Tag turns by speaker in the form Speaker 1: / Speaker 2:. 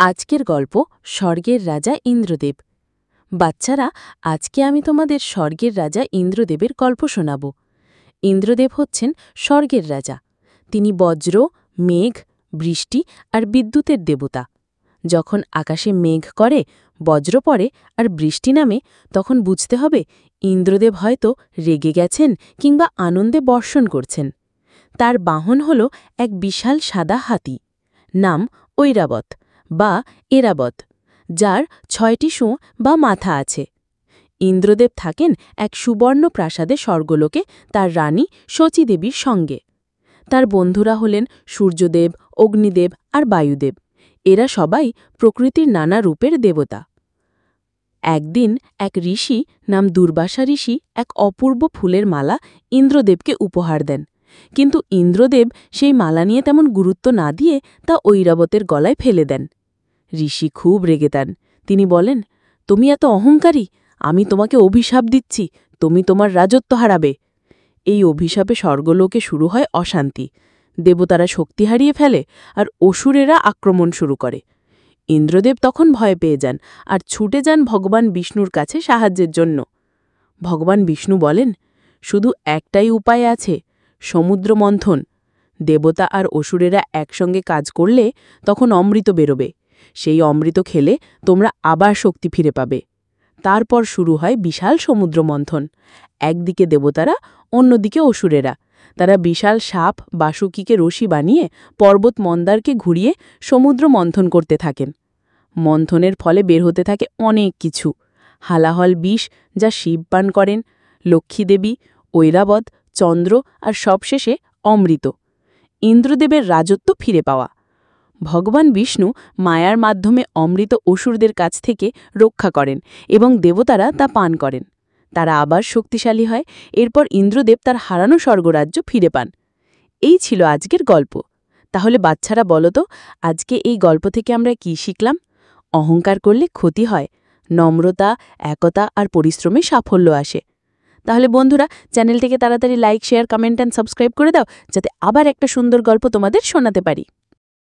Speaker 1: আজকের গল্প স্বর্গের রাজা ইন্দ্রদেব। বাচ্চারা, আজকে আমি তোমাদের স্বর্গের রাজা ইন্দ্রদেবের গল্প শোনাব। ইন্দ্রদেব হচ্ছেন স্বর্গের রাজা। তিনি বজ্র, মেঘ, বৃষ্টি আর বিদ্যুতের দেবতা। যখন আকাশে মেঘ করে, বজ্র পড়ে আর বৃষ্টি নামে, তখন বুঝতে হবে ইন্দ্রদেব হয়তো রেগে গেছেন কিংবা আনন্দে বর্ষণ করছেন। তার বাহন হল এক বিশাল সাদা হাতি, নাম ঐরাবত বা এরাবত, যার ৬টি সুঁ বা মাথা আছে। ইন্দ্রদেব থাকেন এক সুবর্ণ প্রাসাদে স্বর্গলোকে তার রানী শচীদেবীর সঙ্গে। তার বন্ধুরা হলেন সূর্যদেব, অগ্নিদেব আর বায়ুদেব। এরা সবাই প্রকৃতির নানা রূপের দেবতা। একদিন এক ঋষি নাম দুর্বাসা ঋষি এক অপূর্ব ফুলের মালা ইন্দ্রদেবকে উপহার দেন, কিন্তু ইন্দ্রদেব সেই মালা নিয়ে তেমন গুরুত্ব না দিয়ে তা ঐরাবতের গলায় ফেলে দেন। ঋষি খুব রেগে যান। তিনি বলেন, তুমি এত অহংকারী, আমি তোমাকে অভিশাপ দিচ্ছি, তুমি তোমার রাজত্ব হারাবে। এই অভিশাপে স্বর্গলোকে শুরু হয় অশান্তি। দেবতারা শক্তি হারিয়ে ফেলে আর অসুরেরা আক্রমণ শুরু করে। ইন্দ্রদেব তখন ভয় পেয়ে যান আর ছুটে যান ভগবান বিষ্ণুর কাছে সাহায্যের জন্য। ভগবান বিষ্ণু বলেন, শুধু একটাই উপায় আছে, সমুদ্র মন্থন। দেবতা আর অসুরেরা একসঙ্গে কাজ করলে তখন অমৃত বেরোবে। সেই অমৃত খেলে তোমরা আবার শক্তি ফিরে পাবে। তারপর শুরু হয় বিশাল সমুদ্র মন্থন। একদিকে দেবতারা, অন্যদিকে অসুরেরা। তারা বিশাল সাপ বাসুকীকে রশি বানিয়ে পর্বত মন্দারকে ঘুরিয়ে সমুদ্র মন্থন করতে থাকেন। মন্থনের ফলে বের হতে থাকে অনেক কিছু। হালাহল বিষ, যা শিব পান করেন, লক্ষ্মীদেবী, ঐরাবত, চন্দ্র আর সবশেষে অমৃত। ইন্দ্রদেবের রাজত্ব ফিরে পাওয়া। ভগবান বিষ্ণু মায়ার মাধ্যমে অমৃত অসুরদের কাছ থেকে রক্ষা করেন এবং দেবতারা তা পান করেন। তারা আবার শক্তিশালী হয়। এরপর ইন্দ্রদেব তার হারানো স্বর্গরাজ্য ফিরে পান। এই ছিল আজকের গল্প। তাহলে বাচ্চারা বলো তো, আজকে এই গল্প থেকে আমরা কি শিখলাম? অহংকার করলে ক্ষতি হয়, নম্রতা, একতা আর পরিশ্রমে সাফল্য আসে। তাহলে বন্ধুরা, চ্যানেলটিকে তাড়াতাড়ি like, share, comment and subscribe করে দাও, যাতে আবার একটা সুন্দর গল্প তোমাদের শোনাতে পারি।